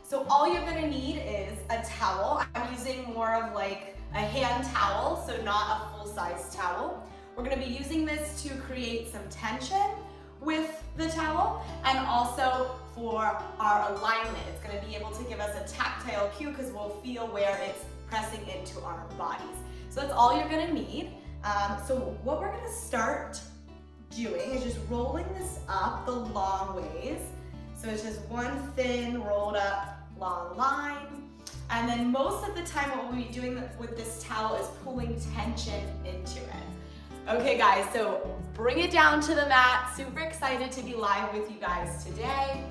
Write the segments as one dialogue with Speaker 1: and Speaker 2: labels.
Speaker 1: So all you're gonna need is a towel. I'm using more of like a hand towel, so not a full-size towel. We're gonna be using this to create some tension with the towel and also for our alignment. It's gonna be able to give us a tactile cue because we'll feel where it's pressing into our bodies. So that's all you're gonna need. So what we're gonna start doing is just rolling this up the long ways. So it's just one thin rolled up long line. And then most of the time what we'll be doing with this towel is pulling tension into it. Okay guys, so bring it down to the mat. Super excited to be live with you guys today.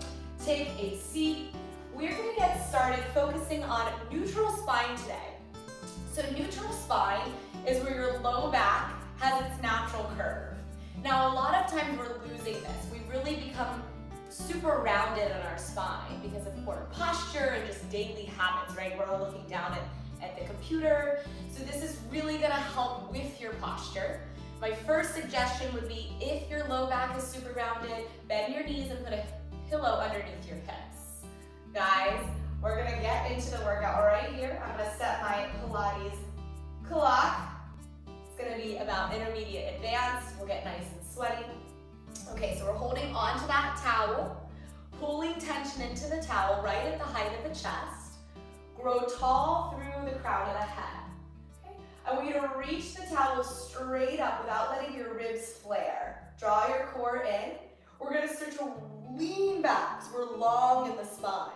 Speaker 1: Take a seat. We're gonna get started focusing on neutral spine today. So neutral spine is where your low back has its natural curve. Now a lot of times we're losing this. We really become super rounded in our spine because of poor posture and just daily habits, right? We're all looking down at the computer. So this is really gonna help with your posture. My first suggestion would be if your low back is super rounded, bend your knees and put a pillow underneath your hips. Guys, we're gonna get into the workout right here. I'm gonna set my Pilates clock. It's gonna be about intermediate advanced. We'll get nice and sweaty. Okay, so we're holding on to that towel, pulling tension into the towel right at the height of the chest. Grow tall through the crown of the head. Okay? I want you to reach the towel straight up without letting your ribs flare. Draw your core in. We're gonna start to lean back because we're long in the spine.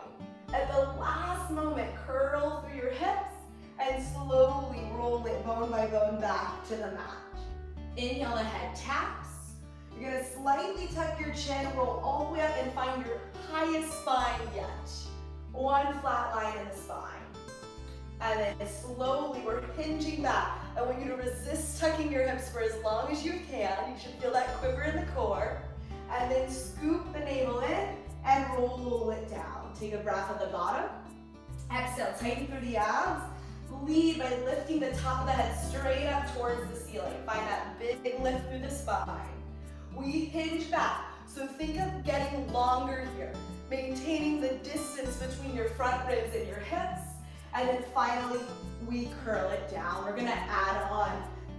Speaker 1: At the last moment, curl through your hips and slowly roll it bone by bone back to the mat. Inhale, the head taps. You're gonna slightly tuck your chin, roll all the way up and find your highest spine yet. One flat line in the spine. And then slowly we're hinging back. I want you to resist tucking your hips for as long as you can. You should feel that quiver in the core. And then scoop the navel in and roll it down. Take a breath at the bottom. Exhale, tighten through the abs. Lead by lifting the top of the head straight up towards the ceiling. Find that big lift through the spine. We hinge back, so think of getting longer here, maintaining the distance between your front ribs and your hips, and then finally, we curl it down. We're gonna add on.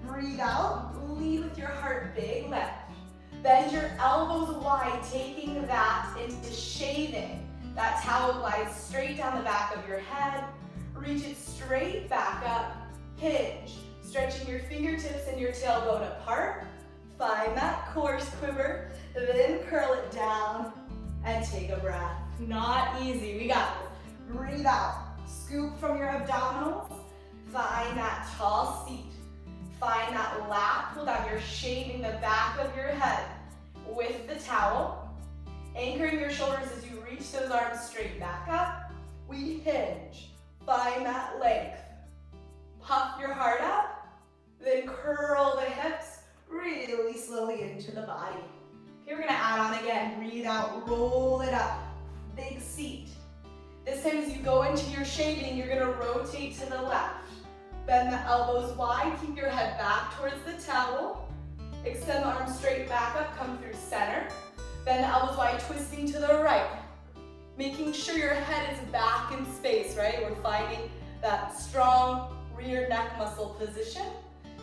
Speaker 1: Breathe out, lead with your heart big, lift. Bend your elbows wide, taking that into shaving. That towel glides straight down the back of your head. Reach it straight back up, hinge, stretching your fingertips and your tailbone apart. Find that core quiver, then curl it down and take a breath. Not easy, we got this. Breathe out, scoop from your abdominals. Find that tall seat. Find that lat pull down. You're shaving the back of your head with the towel. Anchoring your shoulders as you reach those arms straight back up. We hinge. Find that length. Puff your heart up, then curl the hips really slowly into the body. Here we're gonna add on again. Breathe out, roll it up. Big seat. This time as you go into your shaving, you're gonna rotate to the left. Bend the elbows wide, keep your head back towards the towel. Extend the arms straight back up, come through center. Bend the elbows wide, twisting to the right. Making sure your head is back in space, right? We're finding that strong rear neck muscle position.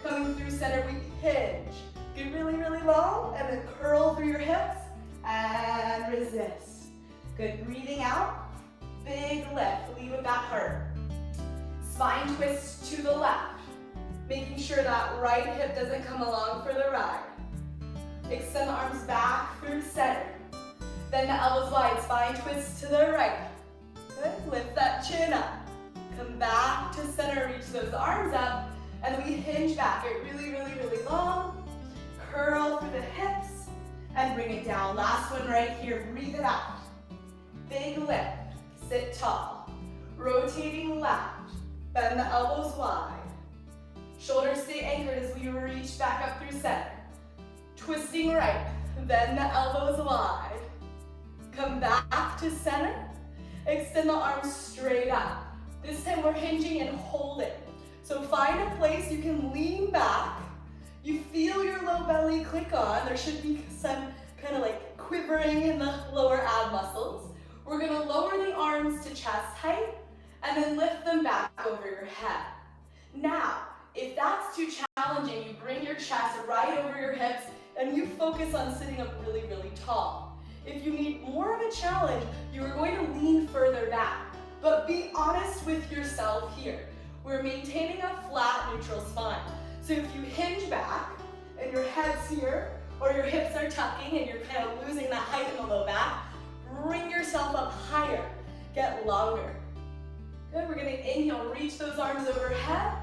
Speaker 1: Coming through center, we hinge. Get really, really long, and then curl through your hips, and resist. Good, breathing out, big lift, lead with that heart. Spine twist to the left, making sure that right hip doesn't come along for the ride. Extend the arms back through center. Bend the elbows wide, spine twist to the right. Good, lift that chin up. Come back to center, reach those arms up, and we hinge back. Get really, really, really long. Curl through the hips and bring it down. Last one right here, breathe it out. Big lift, sit tall. Rotating left, bend the elbows wide. Shoulders stay anchored as we reach back up through center. Twisting right, bend the elbows wide. Come back to center. Extend the arms straight up. This time we're hinging and holding. So find a place you can lean back. You feel your low belly click on. There should be some kind of like quivering in the lower ab muscles. We're gonna lower the arms to chest height and then lift them back over your head. Now, if that's too challenging, you bring your chest right over your hips and you focus on sitting up really, really tall. If you need more of a challenge, you are going to lean further back. But be honest with yourself here. We're maintaining a flat, neutral spine. So if you hinge back and your head's here, or your hips are tucking and you're kind of losing that height in the low back, bring yourself up higher. Get longer. Good, we're gonna inhale, reach those arms overhead.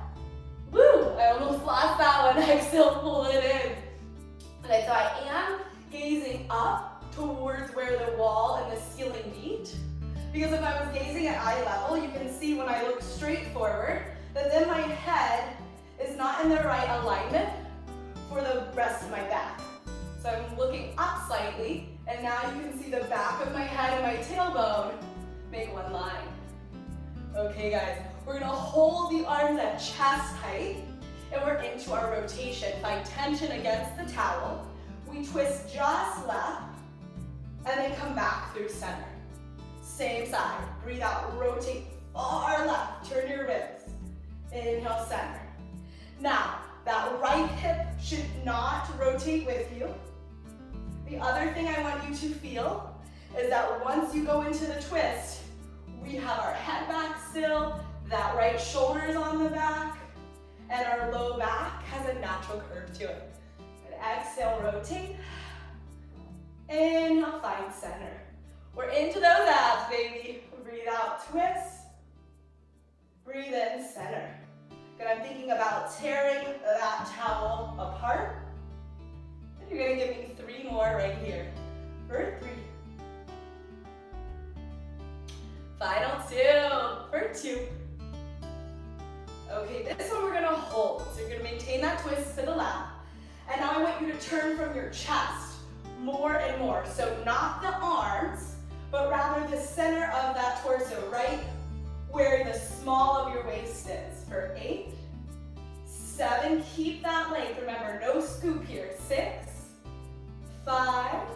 Speaker 1: Woo, I almost lost that one. Exhale, pull it in. Okay, so I am gazing up towards where the wall and the ceiling meet. Because if I was gazing at eye level, you can see when I look straight forward, that then my head is not in the right alignment for the rest of my back. So I'm looking up slightly, and now you can see the back of my head and my tailbone make one line. Okay guys, we're gonna hold the arms at chest height, and we're into our rotation. Find tension against the towel. We twist just left, and then come back through center. Same side, breathe out, rotate far left, turn your ribs. Inhale, center. Now, that right hip should not rotate with you. The other thing I want you to feel is that once you go into the twist, we have our head back still, that right shoulder is on the back, and our low back has a natural curve to it. And exhale, rotate. Inhale, find center. We're into those abs, baby. Breathe out, twist. Breathe in, center. Good, I'm thinking about tearing that towel apart. And you're gonna give me 3 more right here. For 3. Final 2. For 2. Okay, this one we're gonna hold. So you're gonna maintain that twist to the left. And now I want you to turn from your chest more and more. So not the arms, but rather the center of that torso, right where the small of your waist is. For 8, 7, keep that length. Remember, no scoop here. 6, 5,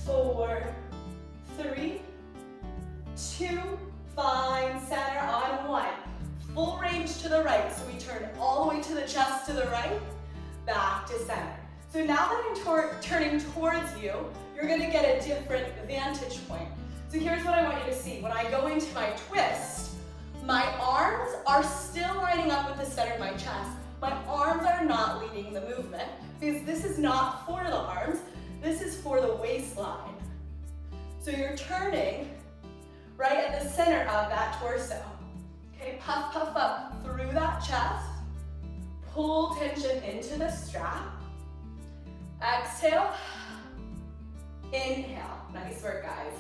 Speaker 1: 4, 3, 2, find center on 1. Full range to the right, so we turn all the way to the chest to the right, back to center. So now that I'm turning towards you, you're gonna get a different vantage point. So here's what I want you to see. When I go into my twist, my arms are still lining up with the center of my chest. My arms are not leading the movement because this is not for the arms, this is for the waistline. So you're turning right at the center of that torso. Okay, puff, puff up through that chest. Pull tension into the strap. Exhale. Inhale. Nice work, guys.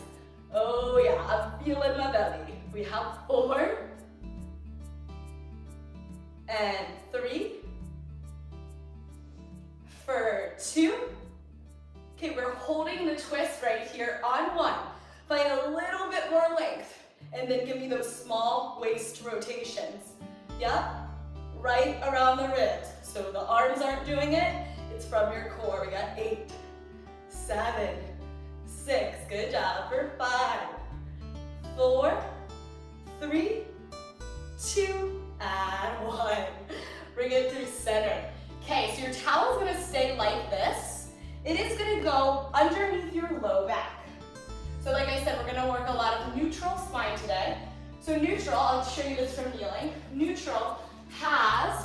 Speaker 1: Oh yeah, I'm feeling my belly. We have 4 and 3 for 2. Okay, we're holding the twist right here on 1. Find a little bit more length and then give me those small waist rotations. Yep, right around the ribs. So the arms aren't doing it, it's from your core. We got 8, 7, 6, good job, for 5, 4, 3, 2, and 1. Bring it through center. Okay, so your towel's gonna stay like this. It is gonna go underneath your low back. So like I said, we're gonna work a lot of neutral spine today. So neutral, I'll show you this from kneeling. Neutral has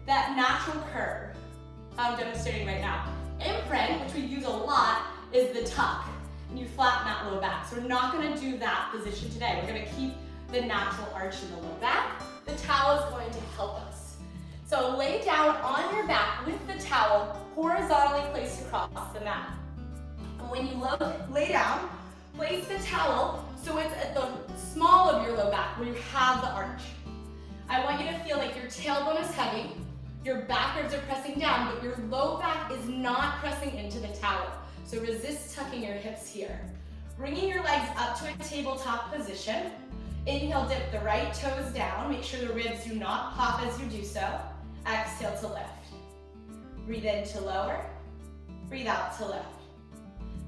Speaker 1: that natural curve I'm demonstrating right now. Imprint, which we use a lot, is the tuck. And you flatten that low back. So we're not gonna do that position today. We're gonna keep the natural arch in the low back. The towel is going to help us. So lay down on your back with the towel horizontally placed across the mat. And when you lay down, place the towel so it's at the small of your low back where you have the arch. I want you to feel like your tailbone is heavy, your back ribs are pressing down, but your low back is not pressing into the towel. So resist tucking your hips here. Bringing your legs up to a tabletop position. Inhale, dip the right toes down. Make sure the ribs do not pop as you do so. Exhale to lift. Breathe in to lower. Breathe out to lift.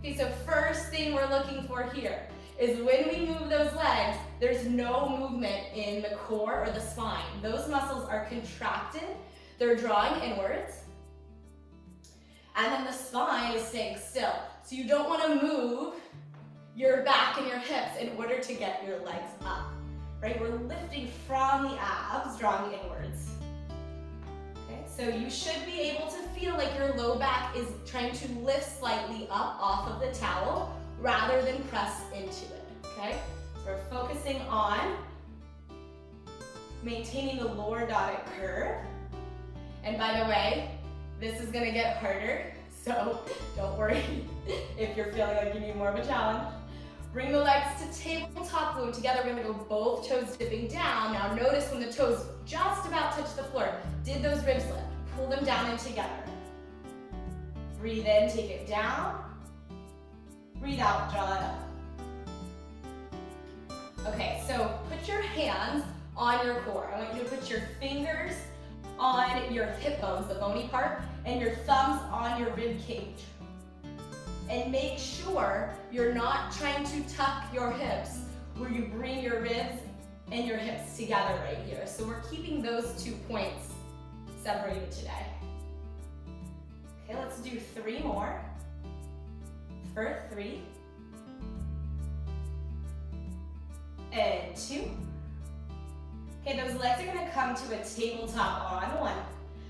Speaker 1: Okay, so first thing we're looking for here is when we move those legs, there's no movement in the core or the spine. Those muscles are contracted, they're drawing inwards, and then the spine is staying still. So you don't want to move your back and your hips in order to get your legs up, right? We're lifting from the abs, drawing inwards. Okay, so you should be able to feel like your low back is trying to lift slightly up off of the towel rather than press into it, okay? So we're focusing on maintaining the lower dotted curve. And by the way, this is gonna get harder, so don't worry if you're feeling like you need more of a challenge. Bring the legs to tabletop, glue them together. We're gonna go both toes dipping down. Now notice when the toes just about touch the floor, did those ribs lift? Pull them down and together. Breathe in, take it down. Breathe out, draw it up. Okay, so put your hands on your core. I want you to put your fingers on your hip bones, the bony part, and your thumbs on your rib cage. And make sure you're not trying to tuck your hips where you bring your ribs and your hips together right here. So we're keeping those 2 points separated today. Okay, let's do 3 more. For 3. And 2. Okay, those legs are gonna come to a tabletop on 1.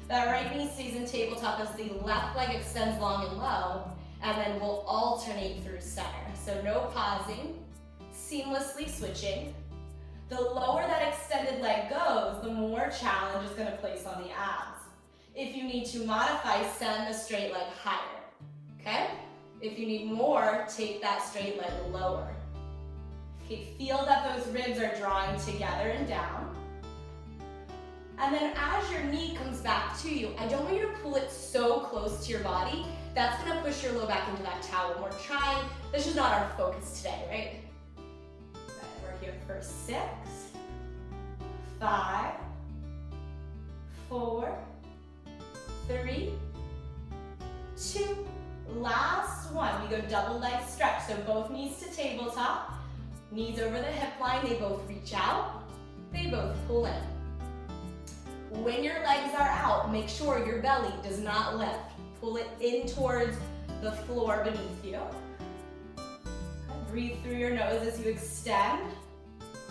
Speaker 1: That right knee stays in tabletop as the left leg extends long and low, and then we'll alternate through center. So no pausing, seamlessly switching. The lower that extended leg goes, the more challenge it's gonna place on the abs. If you need to modify, send the straight leg higher, okay? If you need more, take that straight leg lower. Okay, feel that those ribs are drawing together and down. And then as your knee comes back to you, I don't want you to pull it so close to your body. That's gonna push your low back into that towel. We're trying, this is not our focus today, right? Okay, we're here for 6, 5, 4, 3, 2, last one. We go double leg stretch. So both knees to tabletop, knees over the hip line, they both reach out, they both pull in. When your legs are out, make sure your belly does not lift. Pull it in towards the floor beneath you. Breathe through your nose as you extend.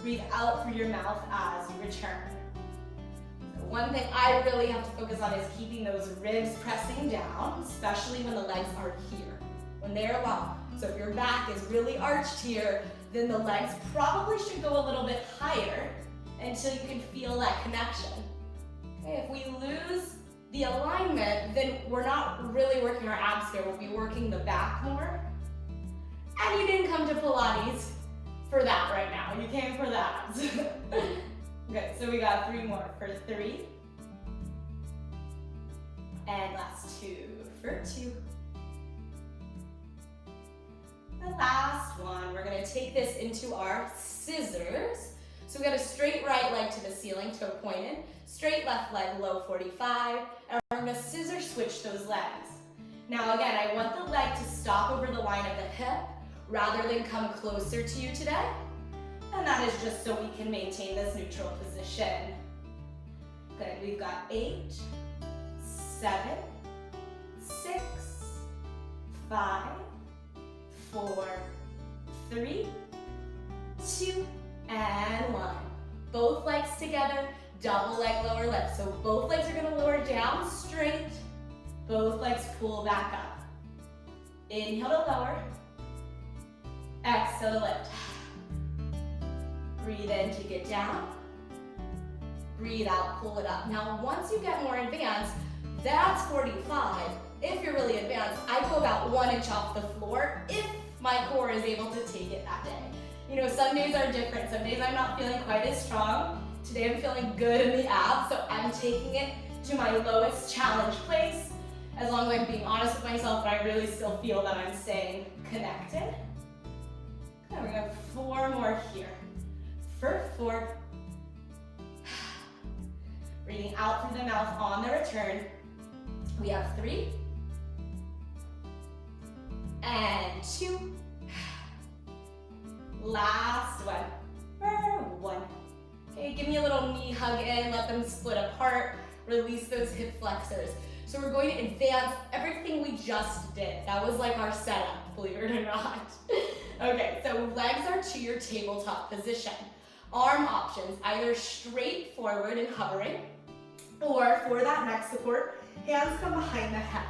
Speaker 1: Breathe out through your mouth as you return. So one thing I really have to focus on is keeping those ribs pressing down, especially when the legs are here, when they are long. So if your back is really arched here, then the legs probably should go a little bit higher until you can feel that connection. Okay, if we lose the alignment, then we're not really working our abs here. We'll be working the back more. And you didn't come to Pilates for that right now. You came for that. Okay, so we got 3 more for 3. And last 2 for 2. The last one, we're gonna take this into our scissors. So we got a straight right leg to the ceiling, toe pointed, straight left leg, low 45, and we're gonna scissor switch those legs. Now again, I want the leg to stop over the line of the hip rather than come closer to you today. And that is just so we can maintain this neutral position. Good, we've got 8, 7, 6, 5, 4, 3, 2, and 1. Both legs together, double leg, lower lip. So both legs are gonna lower down straight. Both legs pull back up. Inhale to lower. Exhale to lift. Breathe in, take it down. Breathe out, pull it up. Now, once you get more advanced, that's 45. If you're really advanced, I go about 1 inch off the floor if my core is able to take it that day. You know, some days are different. Some days I'm not feeling quite as strong. Today I'm feeling good in the abs, so I'm taking it to my lowest challenge place. As long as I'm being honest with myself, but I really still feel that I'm staying connected. Okay, we have 4 more here. For 4. Breathing out through the mouth on the return. We have 3. And 2. Last one. For 1. Okay, give me a little knee hug in, let them split apart, release those hip flexors. So we're going to advance everything we just did. That was like our setup, believe it or not. Okay, so legs are to your tabletop position. Arm options, either straight forward and hovering, or for that neck support, hands come behind the head.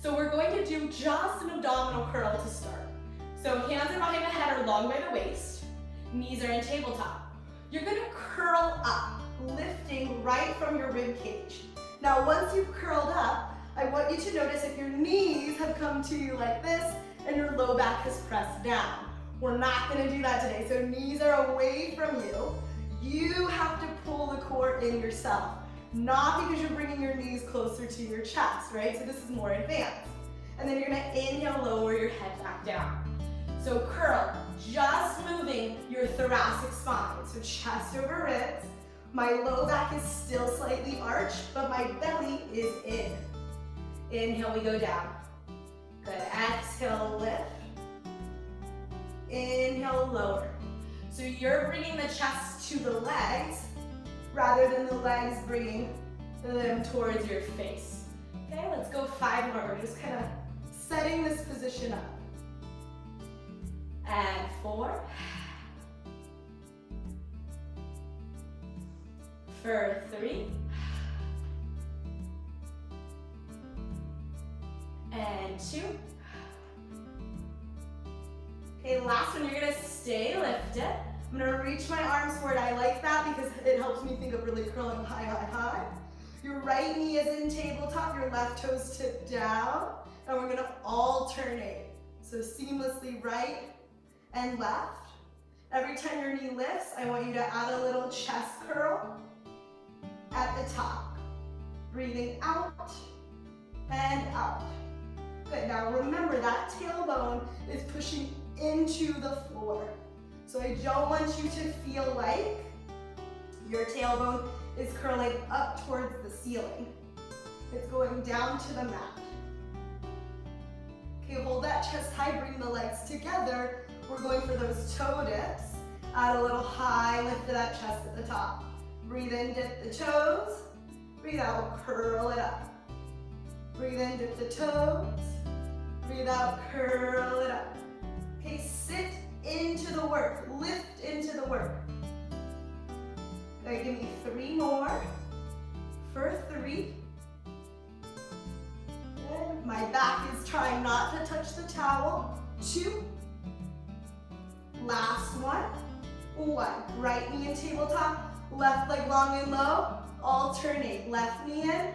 Speaker 1: So we're going to do just an abdominal curl to start. So hands are behind the head or long by the waist, knees are in tabletop. You're gonna curl up, lifting right from your rib cage. Now once you've curled up, I want you to notice if your knees have come to you like this and your low back has pressed down. We're not gonna do that today, so knees are away from you. You have to pull the core in yourself, not because you're bringing your knees closer to your chest, right? So this is more advanced. And then you're gonna inhale, lower your head back down. So curl, just moving your thoracic spine. So chest over ribs. My low back is still slightly arched, but my belly is in. Inhale, we go down. Good, exhale, lift. Inhale, lower. So you're bringing the chest to the legs rather than the legs bringing them towards your face. Okay, let's go 5 more. We're just kind of setting this position up. And 4. For 3. And 2. Okay, last one, you're gonna stay lifted. I'm gonna reach my arms forward. I like that because it helps me think of really curling high, high, high. Your right knee is in tabletop, your left toes tip down, and we're gonna alternate. So seamlessly right and left. Every time your knee lifts, I want you to add a little chest curl at the top. Breathing out and out. Good, now remember that tailbone is pushing into the floor. So I don't want you to feel like your tailbone is curling up towards the ceiling. It's going down to the mat. Okay, hold that chest high, bring the legs together. We're going for those toe dips. Add a little high lift to that chest at the top. Breathe in, dip the toes. Breathe out, curl it up. Breathe in, dip the toes. Breathe out, curl it up. Okay, sit into the work, lift into the work. Okay, give me 3 more. For 3. Good. My back is trying not to touch the towel. 2. Last one. 1. Right knee in tabletop, left leg long and low. Alternate, left knee in,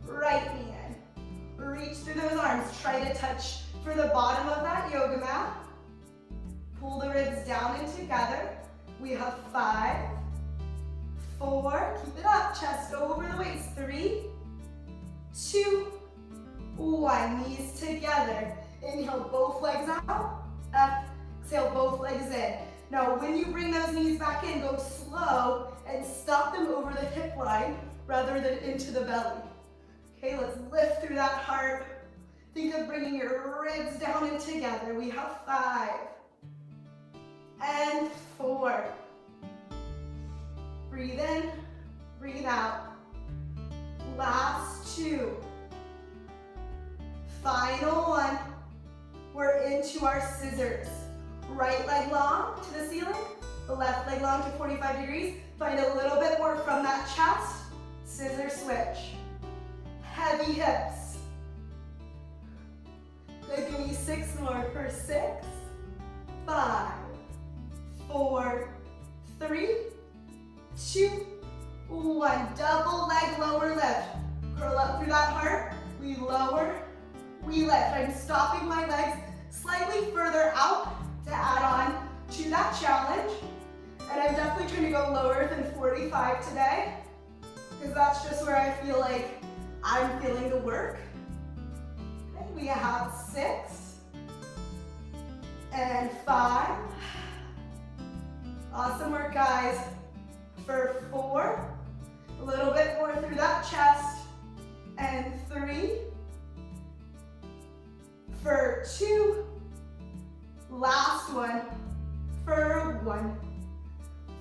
Speaker 1: right knee in. Reach through those arms. Try to touch for the bottom of that yoga mat. Pull the ribs down and together. We have 5, 4, keep it up, chest over the waist. 3, 2, 1. Knees together. Inhale, both legs out. Exhale, both legs in. Now, when you bring those knees back in, go slow and stop them over the hip line rather than into the belly. Okay, let's lift through that heart. Think of bringing your ribs down and together. We have 5 and 4. Breathe in, breathe out. Last 2. Final 1. We're into our scissors. Right leg long to the ceiling, the left leg long to 45 degrees. Find a little bit more from that chest. Scissor switch. Heavy hips. Good, give me 6 more for 6, 5, 4, 3, 2, 1. Double leg lower lift. Curl up through that heart. We lower, we lift. I'm stopping my legs slightly further out to add on to that challenge. And I'm definitely trying to go lower than 45 today, because that's just where I feel like I'm feeling the work. Okay, we have 6 and 5. Awesome work, guys. For 4, a little bit more through that chest, and 3, for 2, last one, for 1.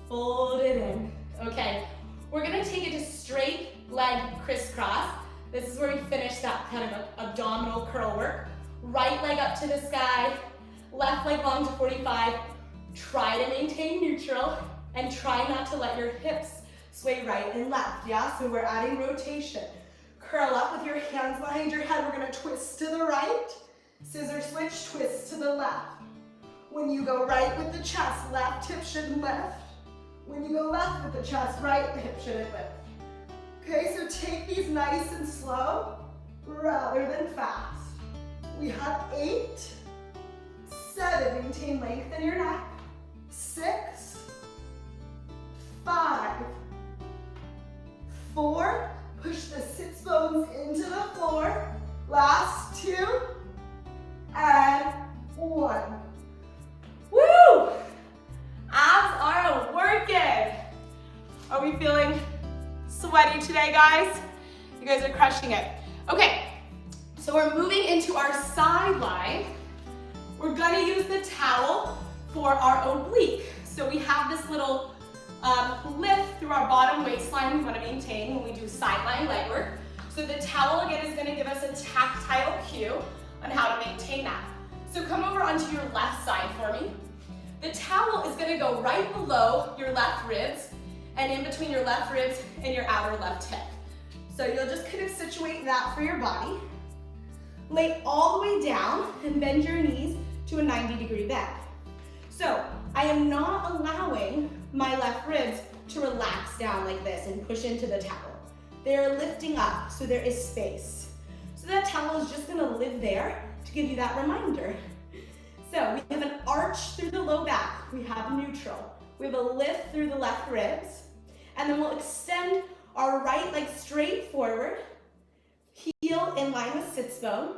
Speaker 1: Fold it in. Okay, we're gonna take it to straight leg crisscross. This is where we finish that kind of abdominal curl work. Right leg up to the sky, left leg long to 45. Try to maintain neutral and try not to let your hips sway right and left, yeah? So we're adding rotation. Curl up with your hands behind your head. We're gonna twist to the right, scissor switch, twist to the left. When you go right with the chest, left hip should lift. When you go left with the chest, right hip should lift. Okay, so take these nice and slow rather than fast. We have 8, 7, maintain length in your neck, 6, 5, 4, push the sits bones into the floor, last 2, and 1. Woo! Abs are working. Are we feeling sweaty today, guys? You guys are crushing it. Okay, so we're moving into our side line. We're gonna use the towel for our oblique. So we have this little lift through our bottom waistline we wanna maintain when we do sideline leg work. So the towel again is gonna give us a tactile cue on how to maintain that. So come over onto your left side for me. The towel is gonna go right below your left ribs and in between your left ribs and your outer left hip. So you'll just kind of situate that for your body. Lay all the way down and bend your knees to a 90-degree bend. So I am not allowing my left ribs to relax down like this and push into the towel. They're lifting up, so there is space. So that towel is just gonna live there to give you that reminder. So we have an arch through the low back. We have neutral. We have a lift through the left ribs. And then we'll extend our right leg straight forward, heel in line with sits bone.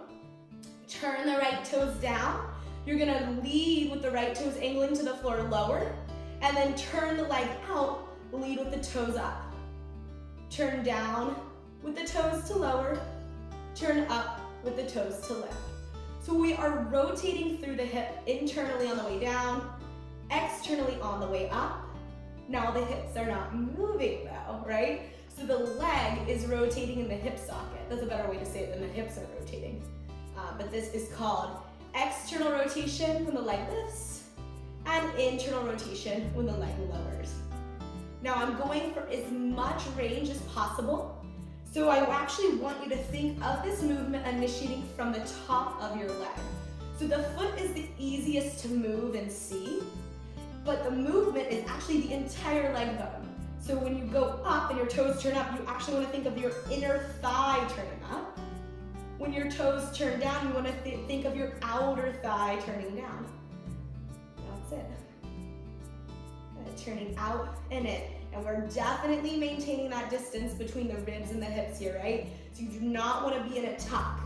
Speaker 1: Turn the right toes down. You're gonna lead with the right toes angling to the floor lower, and then turn the leg out, lead with the toes up. Turn down with the toes to lower, turn up with the toes to lift. So we are rotating through the hip internally on the way down, externally on the way up. Now the hips are not moving though, right? So the leg is rotating in the hip socket. That's a better way to say it than the hips are rotating. But this is called external rotation when the leg lifts and internal rotation when the leg lowers. Now I'm going for as much range as possible. So I actually want you to think of this movement initiating from the top of your leg. So the foot is the easiest to move and see, but the movement is actually the entire leg bone. So when you go up and your toes turn up, you actually want to think of your inner thigh turning up. When your toes turn down, you want to think of your outer thigh turning down. That's it. Turning out and in. And we're definitely maintaining that distance between the ribs and the hips here, right? So you do not want to be in a tuck.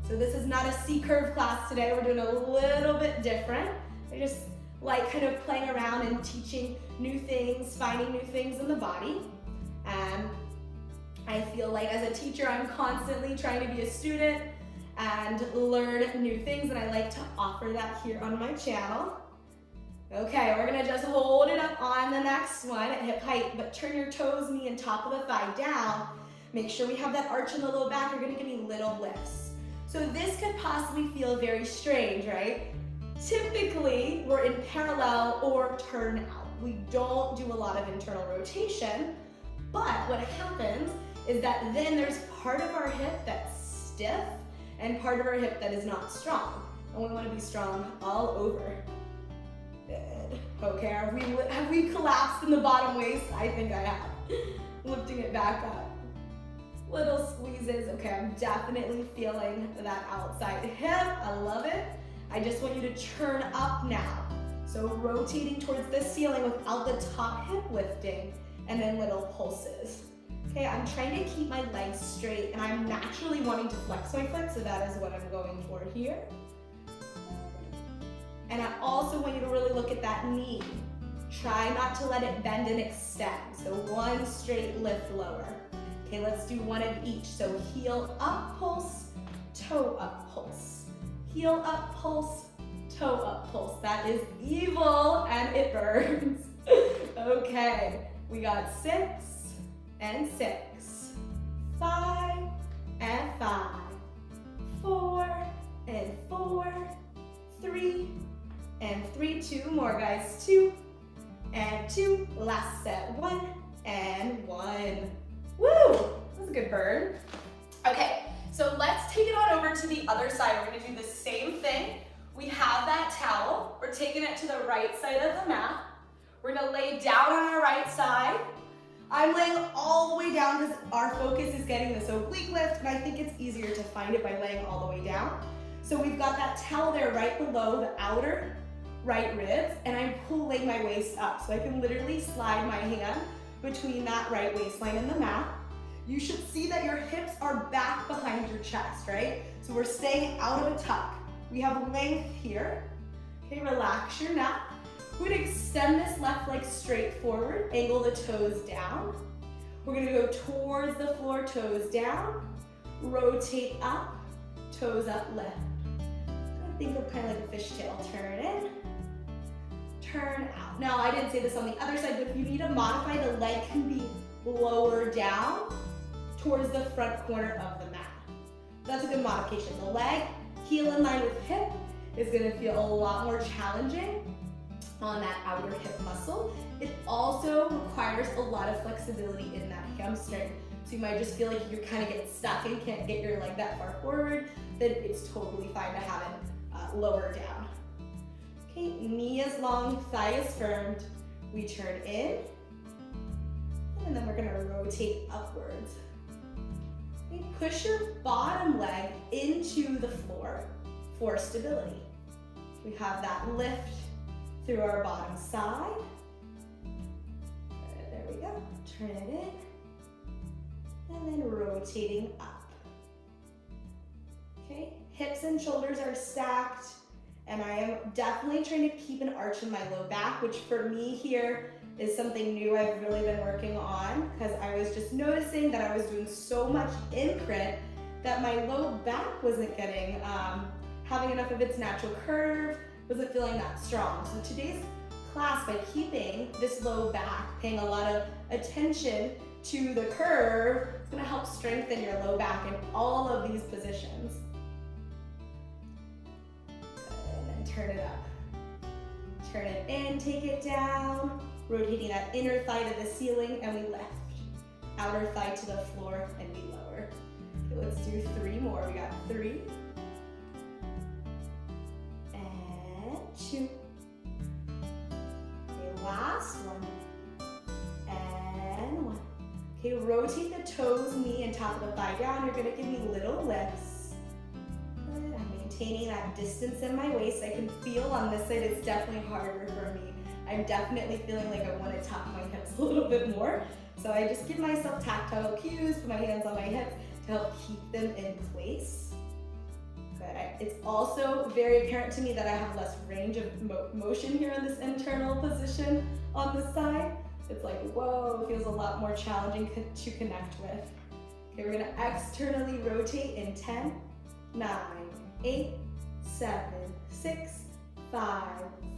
Speaker 1: So this is not a C-curve class today. We're doing a little bit different. I just like kind of playing around and teaching new things, finding new things in the body. And I feel like as a teacher, I'm constantly trying to be a student and learn new things, and I like to offer that here on my channel. Okay, we're gonna just hold it up on the next one at hip height, but turn your toes, knee, and top of the thigh down. Make sure we have that arch in the low back. You're gonna give me little lifts. So this could possibly feel very strange, right? Typically, we're in parallel or turn out. We don't do a lot of internal rotation, but what happens is that then there's part of our hip that's stiff and part of our hip that is not strong. And we wanna be strong all over. Good. Okay, have we collapsed in the bottom waist? I think I have. Lifting it back up. Little squeezes. Okay, I'm definitely feeling that outside hip. I love it. I just want you to turn up now. So rotating towards the ceiling without the top hip lifting, and then little pulses. Okay, I'm trying to keep my legs straight, and I'm naturally wanting to flex my foot, so that is what I'm going for here. And I also want you to really look at that knee. Try not to let it bend and extend. So one straight lift lower. Okay, let's do one of each. So heel up, pulse, toe up, pulse. Heel up, pulse, toe up pulse. That is evil and it burns. Okay, we got 6 and 6, 5 and 5, 4 and 4, 3 and 3, 2 more guys, 2 and 2, last set, 1 and 1. Woo, that was a good burn. Okay, so let's take it on over to the other side. We're gonna do the same thing. We have that towel, we're taking it to the right side of the mat. We're gonna lay down on our right side. I'm laying all the way down because our focus is getting this oblique lift, and I think it's easier to find it by laying all the way down. So we've got that towel there right below the outer right ribs, and I'm pulling my waist up. So I can literally slide my hand between that right waistline and the mat. You should see that your hips are back behind your chest, right? So we're staying out of a tuck. We have length here. Okay, relax your neck. We're gonna extend this left leg straight forward, angle the toes down. We're gonna go towards the floor, toes down, rotate up, toes up, lift. I think of kind of like a fishtail, turn in, turn out. Now I didn't say this on the other side, but if you need to modify, the leg can be lower down towards the front corner of the mat. That's a good modification. The leg, heel in line with hip, is gonna feel a lot more challenging on that outer hip muscle. It also requires a lot of flexibility in that hamstring. So you might just feel like you're kind of getting stuck and can't get your leg that far forward, then it's totally fine to have it lower down. Okay, knee is long, thigh is firmed. We turn in, and then we're gonna rotate upwards. Okay, push your bottom leg into the floor for stability. We have that lift through our bottom side. There we go. Turn it in. And then rotating up. Okay, hips and shoulders are stacked. And I am definitely trying to keep an arch in my low back, which for me here is something new I've really been working on, because I was just noticing that I was doing so much imprint that my low back wasn't getting, having enough of its natural curve, wasn't feeling that strong. So today's class, by keeping this low back, paying a lot of attention to the curve, it's gonna help strengthen your low back in all of these positions. And then turn it up. Turn it in, take it down, rotating that inner thigh to the ceiling, and we lift. Outer thigh to the floor, and we lower. Okay, let's do 3 more. We got 3. 2. Okay, last one. And 1. Okay, rotate the toes, knee, and top of the thigh down. You're gonna give me little lifts. Good. I'm maintaining that distance in my waist. I can feel on this side it's definitely harder for me. I'm definitely feeling like I want to tuck my hips a little bit more. So I just give myself tactile cues, put my hands on my hips to help keep them in place. It's also very apparent to me that I have less range of motion here in this internal position on the side. It's like, whoa, it feels a lot more challenging to connect with. Okay, we're gonna externally rotate in 10, 9, 8, 7, 6, 5,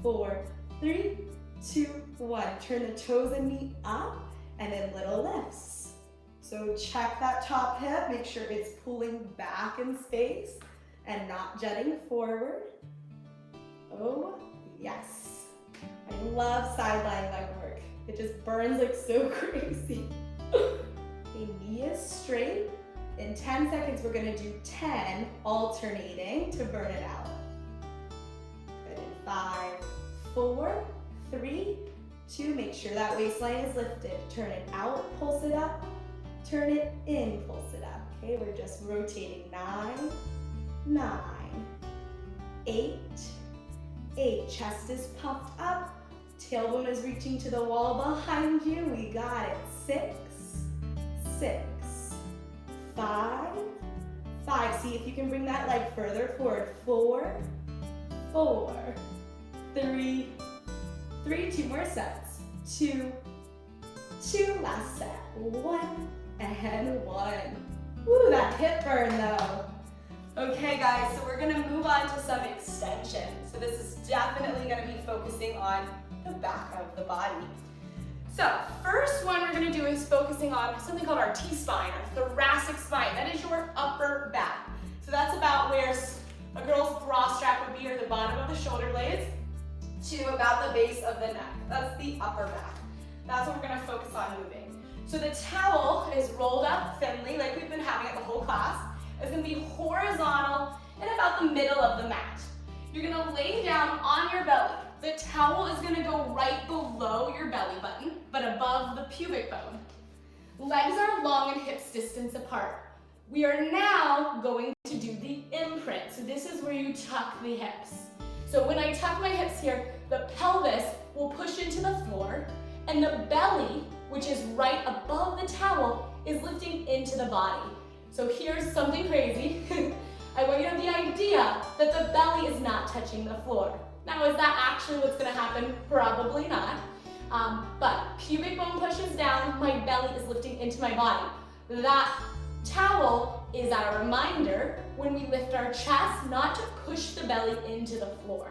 Speaker 1: 4, 3, 2, 1. Turn the toes and knee up, and then little lifts. So check that top hip, make sure it's pulling back in space and not jutting forward. Oh, yes. I love sideline leg work. It just burns like so crazy. Okay, knee is straight. In 10 seconds, we're gonna do 10 alternating to burn it out. Good, in 5, 4, 3, 2, make sure that waistline is lifted. Turn it out, pulse it up. Turn it in, pulse it up. Okay, we're just rotating 9, 9, 8, 8. Chest is puffed up. Tailbone is reaching to the wall behind you. We got it. 6, 6, 5, 5. See if you can bring that leg further forward. 4, 4, 3, 3. 2 more sets. 2, 2. Last set. 1 and 1. Woo, that hip burn though. Okay guys, so we're gonna move on to some extension. So this is definitely gonna be focusing on the back of the body. So first one we're gonna do is focusing on something called our T-spine, or thoracic spine. That is your upper back. So that's about where a girl's bra strap would be, or the bottom of the shoulder blades, to about the base of the neck. That's the upper back. That's what we're gonna focus on moving. So the towel is rolled up thinly, like we've been having it the whole class. It's gonna be horizontal and about the middle of the mat. You're gonna lay down on your belly. The towel is gonna go right below your belly button, but above the pubic bone. Legs are long and hips distance apart. We are now going to do the imprint. So this is where you tuck the hips. So when I tuck my hips here, the pelvis will push into the floor, and the belly, which is right above the towel, is lifting into the body. So here's something crazy. I want you to have the idea that the belly is not touching the floor. Now, is that actually what's gonna happen? Probably not. But pubic bone pushes down, my belly is lifting into my body. That towel is a reminder when we lift our chest not to push the belly into the floor.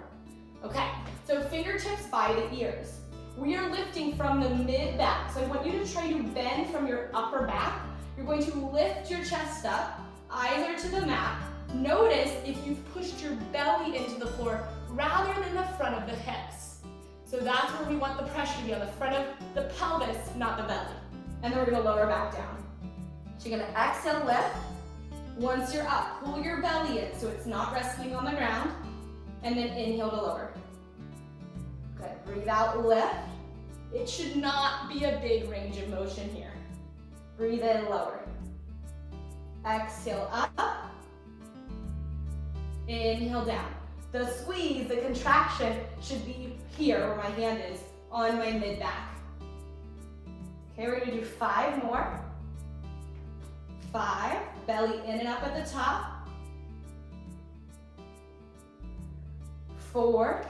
Speaker 1: Okay, so fingertips by the ears. We are lifting from the mid-back. So I want you to try to bend from your upper back. You're going to lift your chest up, eyes are to the mat. Notice if you've pushed your belly into the floor rather than the front of the hips. So that's where we want the pressure to be, on the front of the pelvis, not the belly. And then we're gonna lower back down. So you're gonna exhale, lift. Once you're up, pull your belly in so it's not resting on the ground. And then inhale to lower. Good, breathe out, lift. It should not be a big range of motion here. Breathe in, lower. Exhale, up. Inhale, down. The squeeze, the contraction should be here where my hand is, on my mid-back. Okay, we're gonna do 5 more. 5, belly in and up at the top. 4.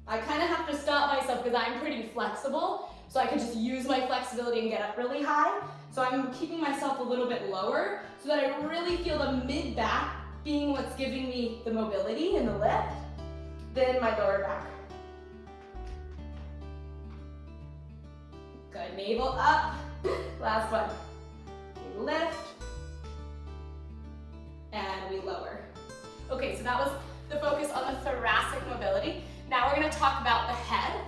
Speaker 1: I kind of have to stop myself because I'm pretty flexible, so I can just use my flexibility and get up really high. So I'm keeping myself a little bit lower so that I really feel the mid-back being what's giving me the mobility and the lift, then my lower back. Good, navel up. Last one. We lift, and we lower. Okay, so that was the focus on the thoracic mobility. Now we're gonna talk about the head.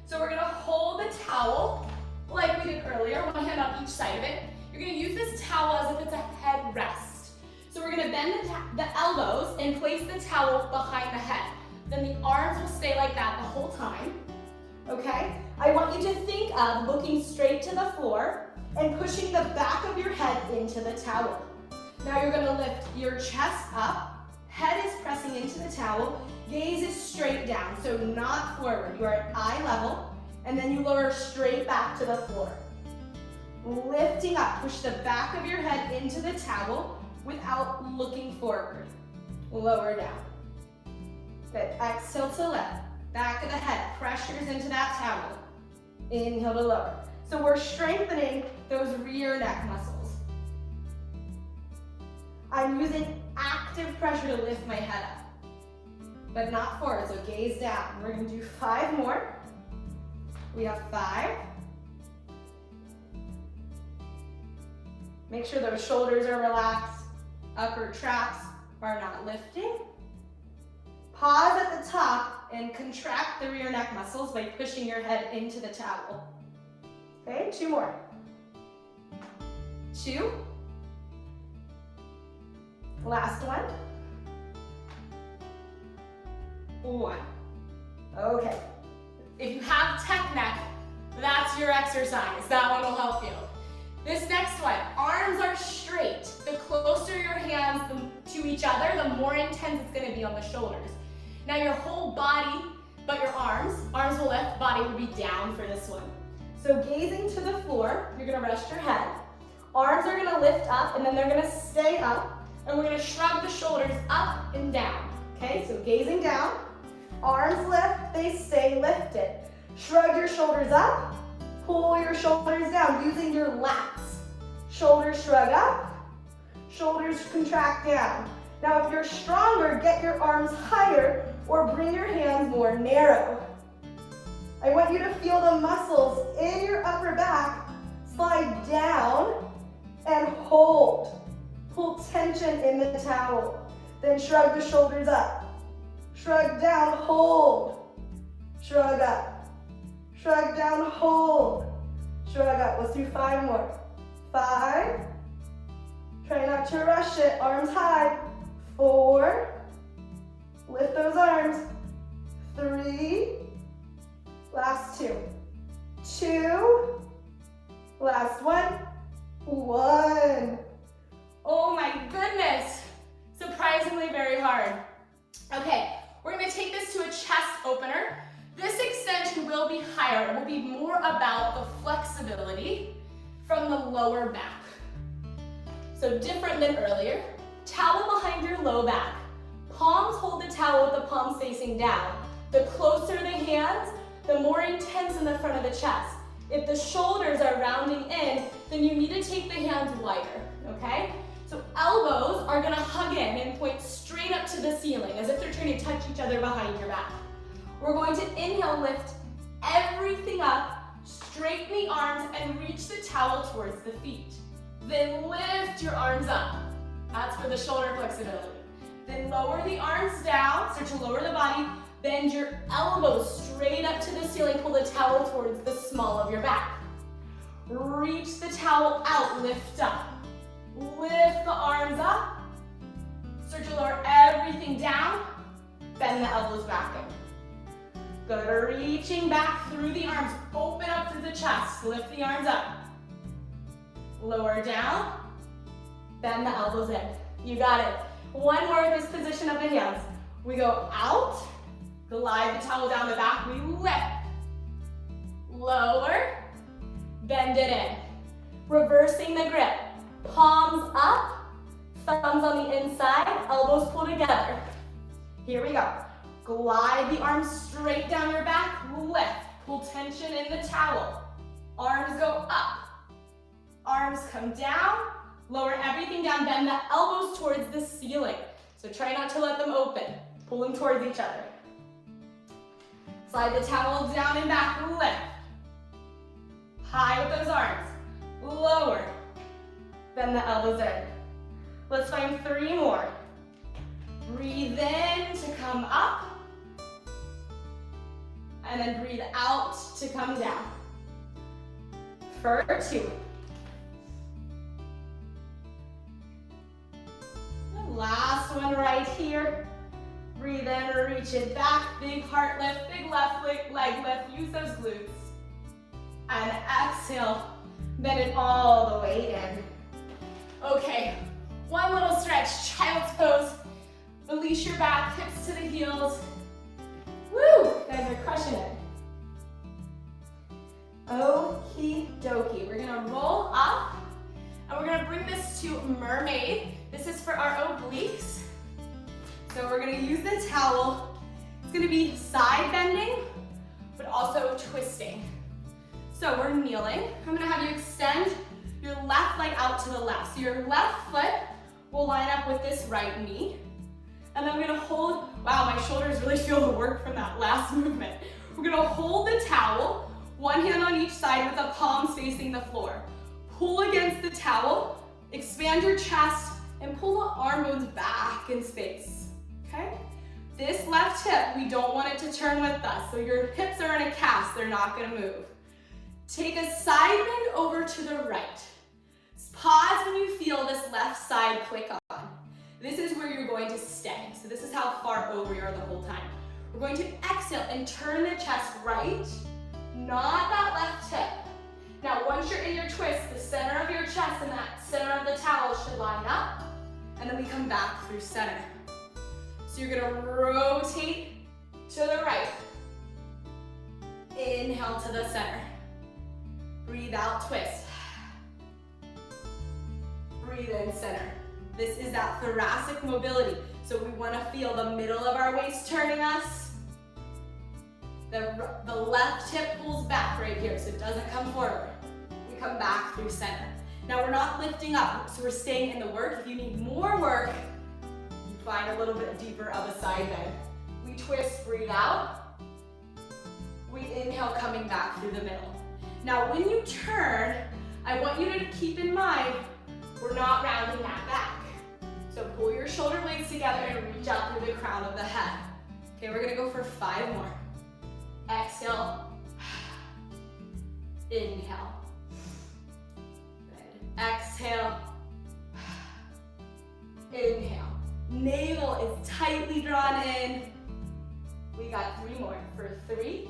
Speaker 1: So we're gonna hold the towel like we did earlier, one hand on each side of it. You're gonna use this towel as if it's a head rest. So we're gonna bend the elbows and place the towel behind the head. Then the arms will stay like that the whole time, okay? I want you to think of looking straight to the floor and pushing the back of your head into the towel. Now you're gonna lift your chest up, head is pressing into the towel, gaze is straight down, so not forward. You are at eye level, and then you lower straight back to the floor. Lifting up, push the back of your head into the towel without looking forward. Lower down. Good, exhale to lift. Back of the head, pressures into that towel. Inhale to lower. So we're strengthening those rear neck muscles. I'm using active pressure to lift my head up, but not forward, so gaze down. We're gonna do 5 more. We have 5. Make sure those shoulders are relaxed, upper traps are not lifting. Pause at the top and contract the rear neck muscles by pushing your head into the towel. Okay, 2 more. 2. Last one. 1. Okay. If you have tech neck, that's your exercise. That one will help you. This next one, arms are straight. The closer your hands to each other, the more intense it's gonna be on the shoulders. Now your whole body, but your arms will lift, body will be down for this one. So gazing to the floor, you're gonna rest your head. Arms are gonna lift up and then they're gonna stay up, and we're gonna shrug the shoulders up and down. Okay, so gazing down, arms lift, they stay lifted. Shrug your shoulders up, pull your shoulders down using your lats. Shoulders shrug up, Shoulders contract down. Now if you're stronger, get your arms higher or bring your hands more narrow. I want you to feel the muscles in your upper back slide down and hold. Pull tension in the towel. Then shrug the shoulders up. Shrug down, hold. Shrug up. Shrug down, hold. Shrug up. Let's do 5 more. 5. Try not to rush it. Arms high. 4. Lift those arms. 3. Last 2. 2. Last 1. 1. Oh my goodness. Surprisingly very hard. Okay, we're gonna take this to a chest opener. This extension will be higher. It will be more about the flexibility from the lower back. So different than earlier. Towel behind your low back. Palms hold the towel with the palms facing down. The closer the hands, the more intense in the front of the chest. If the shoulders are rounding in, then you need to take the hands wider, okay? So elbows are gonna hug in and point straight up to the ceiling as if they're trying to touch each other behind your back. We're going to inhale, lift everything up, straighten the arms and reach the towel towards the feet. Then lift your arms up. That's for the shoulder flexibility. Then lower the arms down, start to lower the body, bend your elbows straight up to the ceiling, pull the towel towards the small of your back. Reach the towel out, lift up. Lift the arms up. Start to lower everything down. Bend the elbows back in. Good, reaching back through the arms. Open up through the chest. Lift the arms up. Lower down. Bend the elbows in. You got it. One more in this position of the hands. We go out. Glide the towel down the back. We lift. Lower. Bend it in. Reversing the grip. Palms up, thumbs on the inside, elbows pull together. Here we go. Glide the arms straight down your back, lift. Pull tension in the towel. Arms go up. Arms come down. Lower everything down, bend the elbows towards the ceiling. So try not to let them open. Pull them towards each other. Slide the towel down and back, lift. High with those arms. Lower. Bend the elbows in. Let's find 3 more. Breathe in to come up. And then breathe out to come down. For 2. The last one right here. Breathe in, reach it back. Big heart lift, big left leg lift. Use those glutes. And exhale, bend it all the way in. Okay, one little stretch, child's pose. Release your back, hips to the heels. Woo, you guys are crushing it. Okie dokie, we're gonna roll up and we're gonna bring this to mermaid. This is for our obliques. So we're gonna use the towel. It's gonna be side bending, but also twisting. So we're kneeling. I'm gonna have you extend your left leg out to the left. So your left foot will line up with this right knee. And then I'm gonna hold, wow, my shoulders really feel the work from that last movement. We're gonna hold the towel, one hand on each side with the palms facing the floor. Pull against the towel, expand your chest, and pull the arm bones back in space, okay? This left hip, we don't want it to turn with us. So your hips are in a cast, they're not gonna move. Take a side bend over to the right. Pause when you feel this left side click on. This is where you're going to stay. So this is how far over you are the whole time. We're going to exhale and turn the chest right, not that left hip. Now once you're in your twist, the center of your chest and that center of the towel should line up, and then we come back through center. So you're gonna rotate to the right. Inhale to the center. Breathe out, twist. Breathe in, center. This is that thoracic mobility. So we want to feel the middle of our waist turning us. The left hip pulls back right here, so it doesn't come forward. We come back through center. Now we're not lifting up, so we're staying in the work. If you need more work, you find a little bit deeper of a side bend. We twist, breathe out. We inhale, coming back through the middle. Now when you turn, I want you to keep in mind, we're not rounding that back. So pull your shoulder blades together and reach out through the crown of the head. Okay, we're gonna go for 5 more. Exhale. Inhale. Good. Exhale. Inhale. Navel is tightly drawn in. We got 3 more for 3.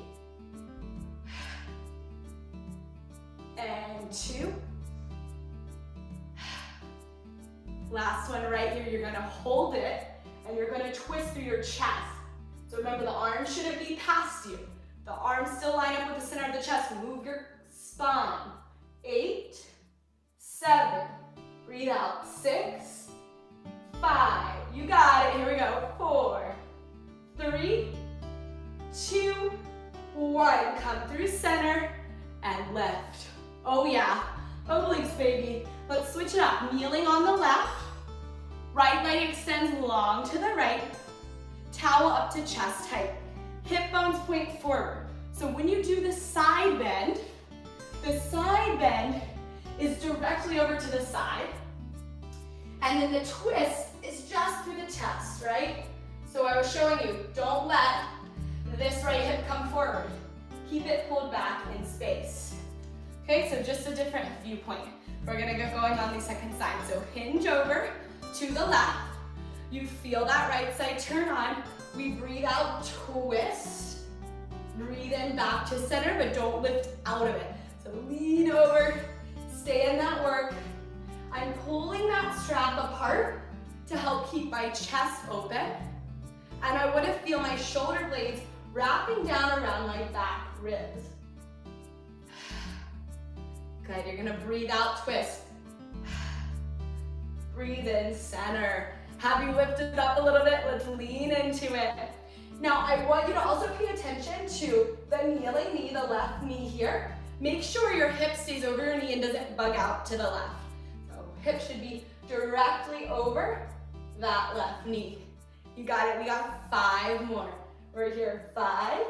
Speaker 1: And 2. Last one right here, you're gonna hold it and you're gonna twist through your chest. So remember, the arms shouldn't be past you. The arms still line up with the center of the chest. Move your spine. 8, 7, breathe out. 6, 5, you got it, here we go. 4, 3, 2, 1. Come through center and lift. Oh yeah, obliques baby. Let's switch it up. Kneeling on the left, right leg extends long to the right, towel up to chest height. Hip bones point forward. So when you do the side bend is directly over to the side, and then the twist is just through the chest, right? So I was showing you, don't let this right hip come forward. Keep it pulled back in space. Okay, so just a different viewpoint. We're gonna get going on the second side. So hinge over to the left. You feel that right side turn on. We breathe out, twist. Breathe in back to center, but don't lift out of it. So lean over, stay in that work. I'm pulling that strap apart to help keep my chest open. And I want to feel my shoulder blades wrapping down around my back ribs. Good, you're gonna breathe out, twist. Breathe in, center. Have you lifted up a little bit? Let's lean into it. Now, I want you to also pay attention to the kneeling knee, the left knee here. Make sure your hip stays over your knee and doesn't bug out to the left. So hip should be directly over that left knee. You got it, we got 5 more. We're here, 5.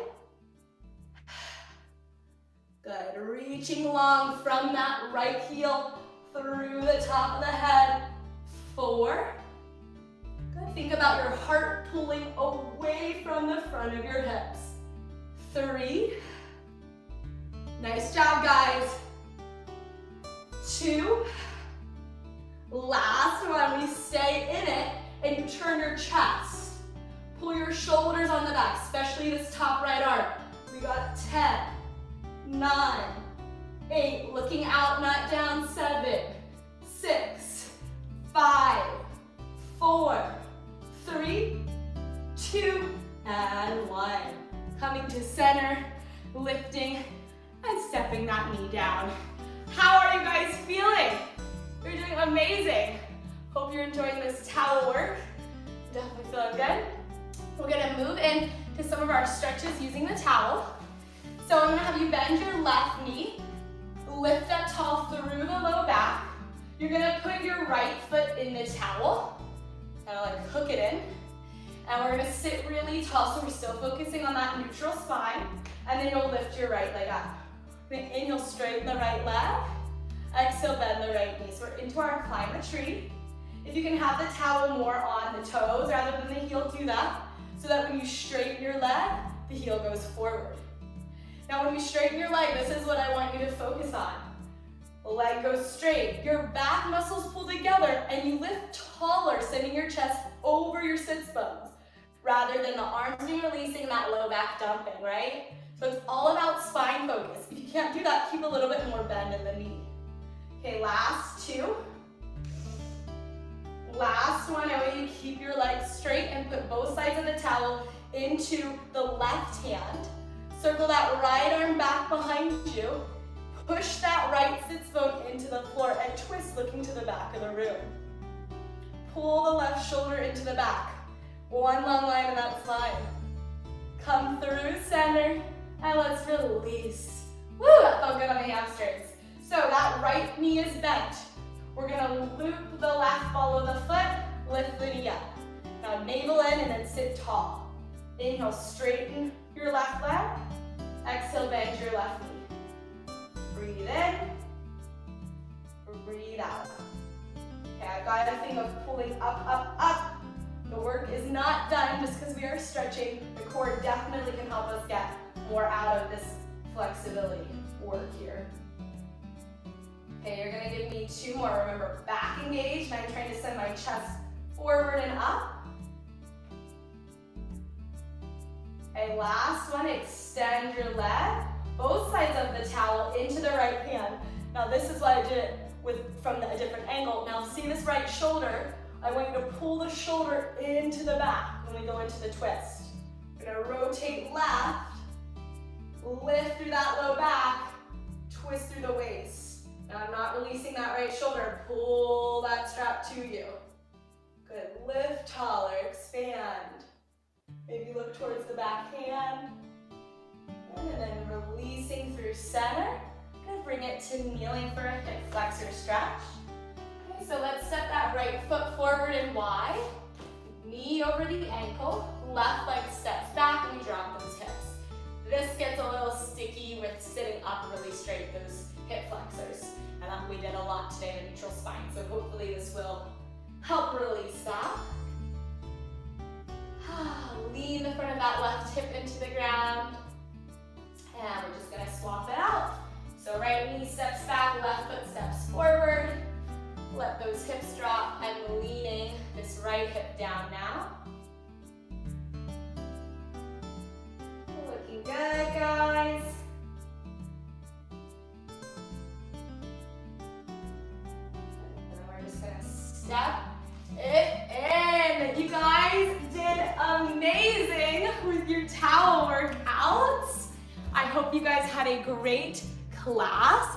Speaker 1: Good, reaching long from that right heel through the top of the head. 4. Good, think about your heart pulling away from the front of your hips. 3. Nice job, guys. 2. Last one, we stay in it and you turn your chest. Pull your shoulders on the back, especially this top right arm. We got 10, 9, 8, looking out, not down, 7, 6, 5, 4, 3, 2, and 1. Coming to center, lifting, and stepping that knee down. How are you guys feeling? You're doing amazing. Hope you're enjoying this towel work. Definitely feeling good. We're gonna move in to some of our stretches using the towel. So I'm gonna have you bend your left knee, lift up tall through the low back. You're gonna put your right foot in the towel, kind of like hook it in. And we're gonna sit really tall, so we're still focusing on that neutral spine. And then you'll lift your right leg up. Inhale, straighten the right leg. Exhale, bend the right knee. So we're into our climb retreat. If you can have the towel more on the toes rather than the heel, do that. So that when you straighten your leg, the heel goes forward. Now when we straighten your leg, this is what I want you to focus on. The leg goes straight, your back muscles pull together, and you lift taller, sending your chest over your sits bones, rather than the arms being releasing, that low back dumping, right? So it's all about spine focus. If you can't do that, keep a little bit more bend in the knee. Okay, last 2. Last one, I want you to keep your legs straight and put both sides of the towel into the left hand. Circle that right arm back behind you. Push that right sits bone into the floor and twist looking to the back of the room. Pull the left shoulder into the back. One long line in that spine. Come through center and let's release. Woo, that felt good on the hamstrings. So that right knee is bent. We're gonna loop the left ball of the foot, lift the knee up. Now navel in and then sit tall. Inhale, straighten your left leg. Exhale, bend your left knee. Breathe in, breathe out. Okay, I've got a thing of pulling up, up, up. The work is not done just because we are stretching. The core definitely can help us get more out of this flexibility work here. Okay, you're gonna give me 2 more. Remember, back engaged, and I'm trying to send my chest forward and up. Okay, last one, extend your leg, both sides of the towel into the right hand. Now this is what I did from a different angle. Now see this right shoulder, I want you to pull the shoulder into the back when we go into the twist. You're gonna rotate left, lift through that low back, twist through the waist. Now I'm not releasing that right shoulder, pull that strap to you. Good, lift taller, expand. Maybe look towards the back hand. And then releasing through center. Good, bring it to kneeling for a hip flexor stretch. Okay, so let's step that right foot forward and wide. Knee over the ankle. Left leg steps back and we drop those hips. This gets a little sticky with sitting up really straight, those hip flexors. And we did a lot today in the neutral spine, so hopefully this will help release that. Lean the front of that left hip into the ground. And we're just gonna swap it out. So right knee steps back, left foot steps forward. Let those hips drop and leaning this right hip down now. Looking good, guys. And then we're just gonna step it in. You guys did amazing with your towel workouts. I hope you guys had a great class.